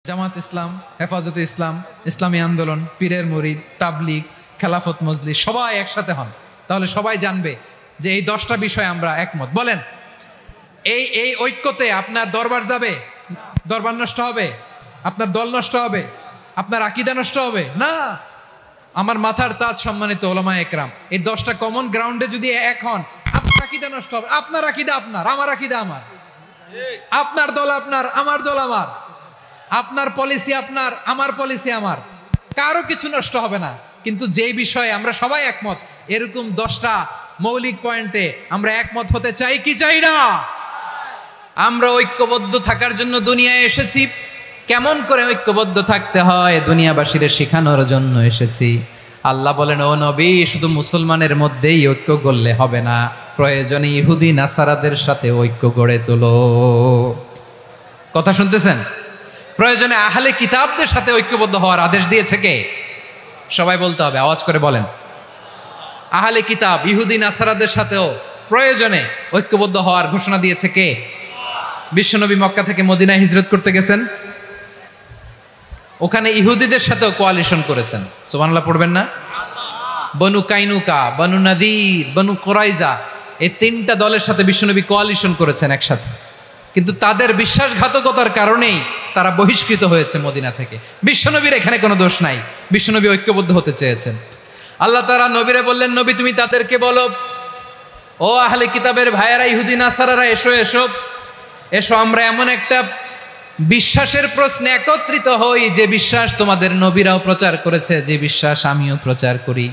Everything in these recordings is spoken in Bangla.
জামাত ইসলাম, হেফাজতে ইসলাম, ইসলামী আন্দোলন, পীরের মুরিদ, তাবলিগ, খেলাফত মজলিস সবাই একসাথে হন, তাহলে সবাই জানবে যে এই 10টা বিষয়ে আমরা একমত। বলেন, এই ঐক্যতে আপনার দরবার যাবে? দরবার নষ্ট হবে? আপনার দল নষ্ট হবে? আপনার আকীদা নষ্ট হবে? না। আমার মাথার তাজ সম্মানিত ওলামায়ে একরাম, এই 10টা কমন গ্রাউন্ডে যদি এক হন, আপনার আকীদা নষ্ট হবে? আপনার আকীদা আপনার, আমার আকীদা আমার, আপনার দল আপনার, আমার দল আমার, আপনার পলিসি আপনার, আমার পলিসি আমার, কারো কিছু নষ্ট হবে না। কিন্তু যেই বিষয়ে আমরা সবাই একমত, এরকম 10টা মৌলিক পয়েন্টে আমরা একমত হতে চাই কি চাই না? আমরা ঐক্যবদ্ধ থাকার জন্য দুনিয়ায় এসেছি। কেমন করে ঐক্যবদ্ধ থাকতে হয় দুনিয়াবাসীর শেখানোর জন্য এসেছি। আল্লাহ বলেন, ও নবী, শুধু মুসলমানের মধ্যেই ঐক্য গড়লে হবে না, প্রয়োজনে ইহুদি নাসারাদের সাথে ঐক্য গড়ে তোলো। কথা শুনতেছেন? প্রয়োজনে আহলে কিতাবদের সাথে ঐক্যবদ্ধ হওয়ার আদেশ দিয়েছে কে? সবাই বলতে হবে, আওয়াজ করে বলেন। আহলে কিতাব ইহুদি নাসারাদের সাথেও প্রয়োজনে ঐক্যবদ্ধ হওয়ার ঘোষণা দিয়েছে কে? বিশ্বনবী মক্কা থেকে মদিনায় হিজরত করতে গেছেন, ওখানে ইহুদিদের সাথেও কোয়ালিশন করেছেন। সুবহানাল্লাহ পড়বেন না? বনু কাইনুকা, বনু নাদির, বনু কুরাইজা, এই 3টা দলের সাথে বিশ্বনবী কোয়ালিশন করেছেন একসাথে। কিন্তু তাদের বিশ্বাসঘাতকতার কারণেই তারা বহিষ্কৃত হয়েছে মদিনা থেকে। বিশ্বনবীর এখানে কোনো দোষ নাই, বিশ্বনবী ঐক্যবদ্ধ হতে চেয়েছেন। আল্লাহ তাআলা নবীরে বললেন, নবী তুমি তাদেরকে বলো, ও আহলে কিতাবের ভাইয়েরা, ইহুদি নাসারারা, এসো এসো এসো, আমরা এমন একটা বিশ্বাসের প্রশ্নে একত্রিত হই যে বিশ্বাস তোমাদের নবীরাও প্রচার করেছে, যে বিশ্বাস আমিও প্রচার করি,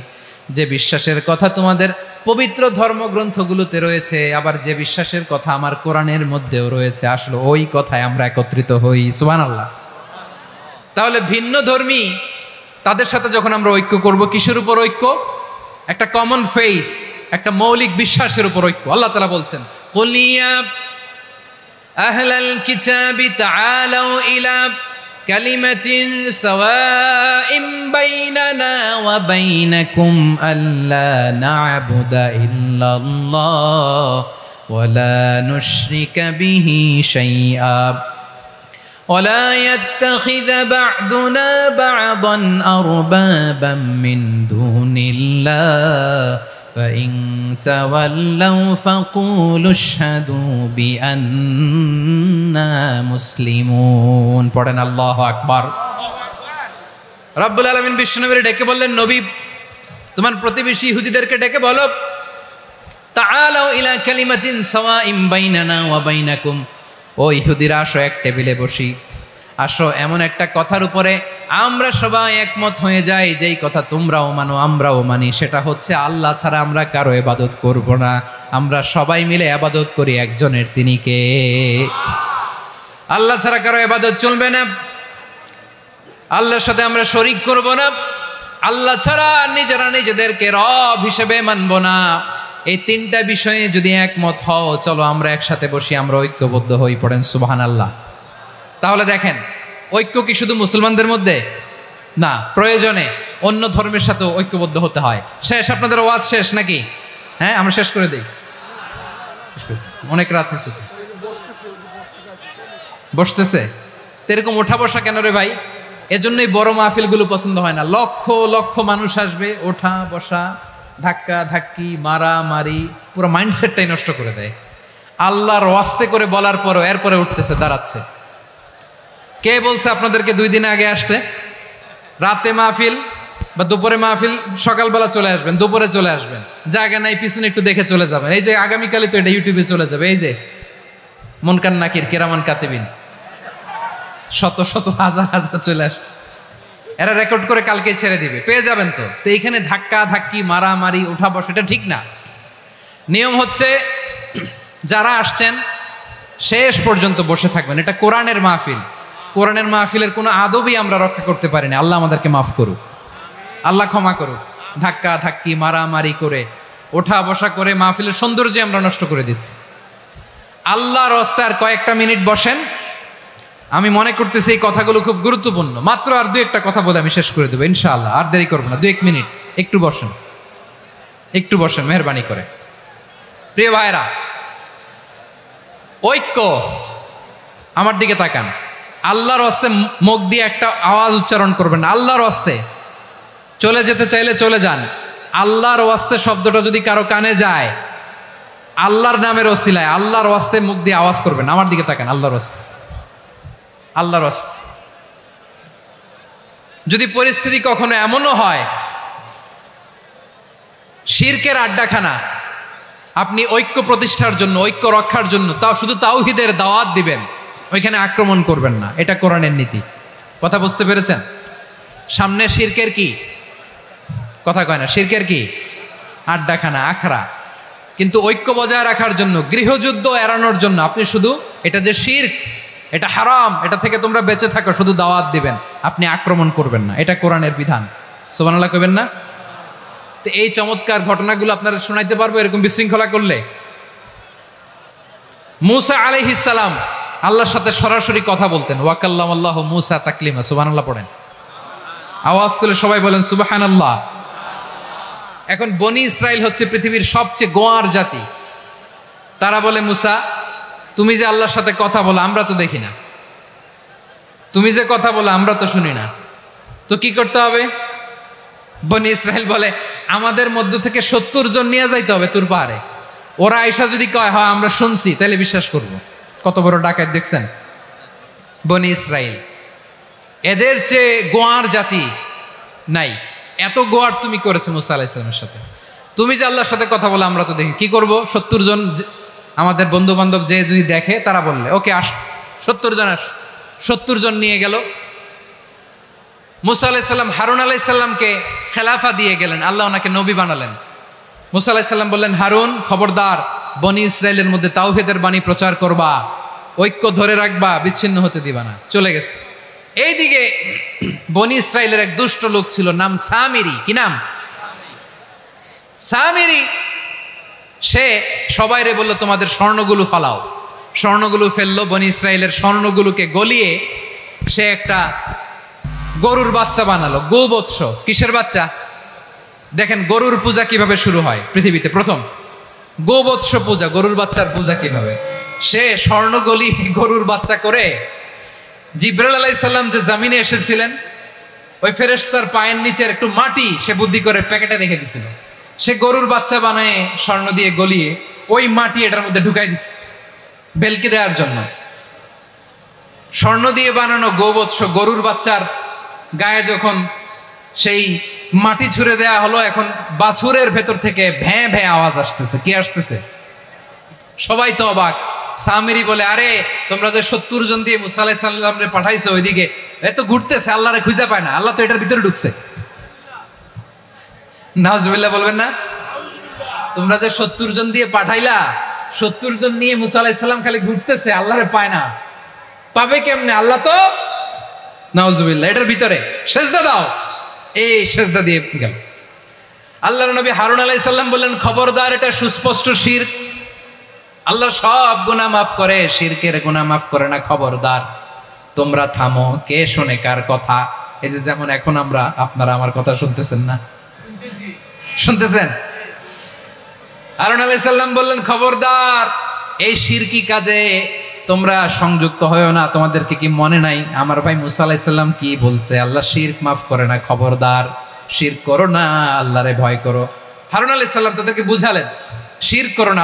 যে বিশ্বাসের কথা তোমাদের পবিত্র ধর্মগ্রন্থগুলোতে রয়েছে, আবার যে বিশ্বাসের কথা আমার কোরআনের মধ্যেও রয়েছে, আসলে ওই কথায় আমরা একত্রিত হই। সুবহানাল্লাহ। তাহলে ভিন্ন ধর্মী তাদের সাথে যখন আমরা ঐক্য করব, কিসের উপর ঐক্য? একটা কমন ফেইথ, একটা মৌলিক বিশ্বাসের উপর ঐক্য। আল্লাহ তাআলা বলছেন, কুলিয়া আহলাল কিতাবি তাআলাউ ইলা কালিমাতিন সাওয়াইন বাইনানা ওয়া বাইনাকুম আল্লা না'বুদা ইল্লাল্লাহ ওয়া লা নুশরিকা বিহি শাইআ ওয়া লা ইয়াত্তাখিযা বা'দুনা বা'দান আরবাবাম মিন দুনিল্লাহ فإن تولوا فقولوا اشهدوا بأننا مسلمون। পড়েন আল্লাহু আকবার। রব্বুল আলামিন বিশ্বনবীর ডেকে বললেন, নবী তোমার প্রতিবেশী ইহুদিদেরকে ডেকে বলো, তাআলাউ ইলা কালিমাতিন সাওয়াইন বাইনানা ওয়া বাইনাকুম, ও ইহুদিরা আসো, এক টেবিলে বসি, আসো এমন একটা কথার উপরে আমরা সবাই একমত হয়ে যাই, যেই কথা তোমরাও মানো আমরাও মানি, সেটা হচ্ছে আল্লাহ ছাড়া আমরা কারো ইবাদত করব না, আমরা সবাই মিলে ইবাদত করি একজনের, তিনি কে? আল্লাহ ছাড়া কারো ইবাদত চলবে না, আল্লাহর সাথে আমরা শরীক করব না, আল্লাহ ছাড়া নিজেরা নিজেদেরকে রব হিসেবে মানব না। এই 3টা বিষয়ে যদি একমত হও, চলো আমরা একসাথে বসি, আমরা ঐক্যবদ্ধ হই। পড়েন সুবহানাল্লাহ। তাহলে দেখেন, ঐক্য কি শুধু মুসলমানদের মধ্যে না, প্রয়োজনে অন্য ধর্মের সাথেও ঐক্যবদ্ধ হতে হয়। শেষ? আপনাদের ওয়াজ শেষ নাকি? হ্যাঁ, আমরা শেষ করে দিই, অনেক রাত হয়েছে। বসতেছে তো এরকম ওঠা বসা কেন রে ভাই? এজন্যই বড় মাহফিলগুলো পছন্দ হয় না। লক্ষ লক্ষ মানুষ আসবে, ওঠা বসা, ধাক্কা ধাক্কি, মারামারি, পুরো মাইন্ডসেটটাই নষ্ট করে দেয়। আল্লাহর ওয়াস্তে করে বলার পরও এরপরে উঠতেছে, দাঁড়াচ্ছে। কে বলছে আপনাদেরকে 2 দিন আগে আসতে? রাতে মাহফিল বা দুপুরে মাহফিল, সকালবেলা চলে আসবেন, দুপুরে চলে আসবেন, জায়গা নাই পিছনে একটু দেখে চলে যাবেন। এই যে আগামীকালই তো এটা ইউটিউবে চলে যাবে, এই যে মুনকার নাকির কিরামান কাতিবিন, শত শত হাজার হাজার চলে আসছে, এরা রেকর্ড করে কালকে ছেড়ে দিবে, পেয়ে যাবেন। তো এইখানে ধাক্কা ধাক্কি, মারামারি, উঠা বসা, এটা ঠিক না। নিয়ম হচ্ছে যারা আসছেন শেষ পর্যন্ত বসে থাকবেন। এটা কোরআনের মাহফিল, কোরআনের মাহফিলের কোনো আদবই আমরা রক্ষা করতে পারি না। আল্লাহ আমাদেরকে মাফ করুক, আল্লাহ ক্ষমা করুক। ধাক্কা ধাক্কি, মারামারি করে, ওঠা বসা করে মাহফিলের সৌন্দর্য আমরা নষ্ট করে দিচ্ছি। আল্লাহর রাস্তায় আর কয়েকটা মিনিট বসেন। আমি মনে করতেছি এই কথাগুলো খুব গুরুত্বপূর্ণ। মাত্র আর 2-1টা কথা বলে আমি শেষ করে দেবো ইনশাআল্লাহ, আর দেরি করবো না। 2-1 মিনিট একটু বসেন, একটু বসেন মেহরবানি করে। প্রিয় ভাইরা, ঐক্য, আমার দিকে তাকান। আল্লাহর হস্তে মুখ দিয়ে একটা আওয়াজ উচ্চারণ করবেন না, আল্লাহর হস্তে। চলে যেতে চাইলে চলে যান। আল্লাহর ওয়াস্তে শব্দটা যদি কারো কানে যায়, আল্লাহর নামের ওসিলায় আল্লাহর ওয়াস্তে মুখ দিয়ে আওয়াজ করবেন। আমার দিকে তাকান, আল্লাহর ওয়াস্তে, আল্লাহর ওয়াস্তে। যদি পরিস্থিতি কখনো এমনও হয় শিরকের আড্ডাখানা, আপনি ঐক্য প্রতিষ্ঠার জন্য, ঐক্য রক্ষার জন্য তাও শুধু তাওহীদের দাওয়াত দিবেন, ওইখানে আক্রমণ করবেন না। এটা কোরআনের নীতি। কথা বুঝতে পেরেছেন? সামনে শিরকের কি কথা কয় না, শিরকের কি আড্ডাখানা, আখড়া। কিন্তু ঐক্য বজায় রাখার জন্য, গৃহযুদ্ধ এড়ানোর জন্য আপনি শুধু এটা যে শিরক, এটা হারাম, এটা থেকে তোমরা বেঁচে থাকো, শুধু দাওয়াত দিবেন, আপনি আক্রমণ করবেন না। এটা কোরআনের বিধান। সুবহানাল্লাহ কইবেন না? তো এই চমৎকার ঘটনাগুলো আপনারা শোনাইতে পারবো এরকম বিশৃঙ্খলা করলে। মূসা আলাইহিস সালাম আল্লাহর সাথে সরাসরি কথা বলতেন। ওয়াকাল্লামাল্লাহু মূসা তাকলিমা। সুবহানাল্লাহ পড়েন, আওয়াজ তুলে সবাই বলেন সুবহানাল্লাহ। এখন বনি ইসরাইল হচ্ছে পৃথিবীর সবচেয়ে গোয়ার জাতি। তারা বলে, মূসা তুমি যে আল্লাহর সাথে কথা বলো আমরা তো দেখি না, তুমি যে কথা বলো আমরা তো শুনি না, তো কি করতে হবে? বনি ইসরাইল বলে, আমাদের মধ্য থেকে 70 জন নিয়ে যাইতে হবে তুর পাহাড়ে। ওরা আয়সা যদি কয় হয় আমরা শুনছি, তাহলে বিশ্বাস করব। কত বড় ডাকাত দেখছেন বনি ইসরাইল। এদের চেয়ে গোয়ার জাতি নাই। এত গোয়ার তুমি করেছে মূসা আলাইহিস সালামের সাথে। তুমি যে আল্লাহর সাথে কথা বলে আমরা তো দেখি, কি করব? 70 জন আমাদের বন্ধু বান্ধব যে যদি দেখে, তারা বললে ওকে আস, 70 জন আস। 70 জন নিয়ে গেল। মূসা আলাইহিস সালাম হারুন আলাইহিস সালামকে খেলাফা দিয়ে গেলেন, আল্লাহ ওনাকে নবী বানালেন। মূসা আলাইহিস সালাম বললেন, হারুন খবরদার, বনি ইসরাইলের মধ্যে তাওহীদের বাণী প্রচার করবা, ঐক্য ধরে রাখবা, বিচ্ছিন্ন হতে দিবা না। চলে গেছে। এইদিকে বনি ইসরাইলের এক দুষ্ট লোক ছিল, নাম সামিরি। কি নাম? সামিরি। সে সবাইরে বলল তোমাদের স্বর্ণগুলো ফালাও। স্বর্ণগুলো ফেললো। বনি ইসরাইলের স্বর্ণগুলোকে গলিয়ে সে একটা গরুর বাচ্চা বানালো। গোবৎস। কিসের বাচ্চা? দেখেন গরুর পূজা কিভাবে শুরু হয় পৃথিবীতে প্রথম। গোবৎস পূজা, গরুর বাচ্চার পূজা কিভাবে। সে স্বর্ণ গলি গরুর বাচ্চা করে জিবরাইল আলাইহিস সালাম যে জমিনে এসেছিলেন, ওই ফেরেশতার পায়ের নিচের একটু মাটি সে বুদ্ধি করে প্যাকেটে রেখে দিছিল। সে গরুর বাচ্চা বানায় স্বর্ণ দিয়ে গলিয়ে ওই মাটি এটার মধ্যে ঢুকাই দিছে বেলকি দেওয়ার জন্য। স্বর্ণ দিয়ে বানানো গোবৎস গরুর বাচ্চার গায়ে যখন সেই মাটি ছুঁড়ে দেয়া হলো, এখন বাছুরের ভেতর থেকে ভ্যাঁ ভ্যাঁ আওয়াজ আসতেছে। কি আসতেছে? সবাই তো অবাক। সামিরি বলে, আরে তোমরা যে 70 জন দিয়ে মূসা আলাইহিস সালামরে পাঠাইছো, ওইদিকে এত ঘুরতেছে, আল্লাহরে খুঁজে পায় না, আল্লাহ তো এটার ভিতরে ঢুকছে। নাউজুবিল্লাহ বলবেন না? তোমরা যে 70 জন দিয়ে পাঠাইলা, 70 জন নিয়ে মূসা আলাইহিস সালাম খালি ঘুরতেছে, আল্লাহরে পায় না। পাবে কেমনে? আল্লাহ তো নাউজুবিল্লাহ এটার ভিতরে। সেজদা দাও। এই সেজদা দিয়ে গেল। আল্লাহর নবী হারুন আলাইহিস সালাম বললেন, খবরদার, এটা সুস্পষ্ট শিরক। আল্লাহ সব গুনাহ মাফ করে, শিরকের গুনাহ মাফ করে না। খবরদার, তোমরা থামো। কে শোনে কার কথা? এই যে যেমন এখন আপনারা আমার কথা শুনতেছেন না? শুনতেছেন? হারুন আলাইহিস সালাম বললেন, খবরদার, এই শিরকি কাজে তোমরা সংযুক্ত হয়ো না। তোমাদেরকে কি মনে নাই আমার ভাই মূসা আলাইহিস সালাম কি বলছে? আল্লাহ শিরক মাফ করে না। খবরদার, শিরক করো না, আল্লাহরে ভয় করো। হারুন আলাইহিস সালাম তাদেরকে বুঝালেন, শিরক করো না।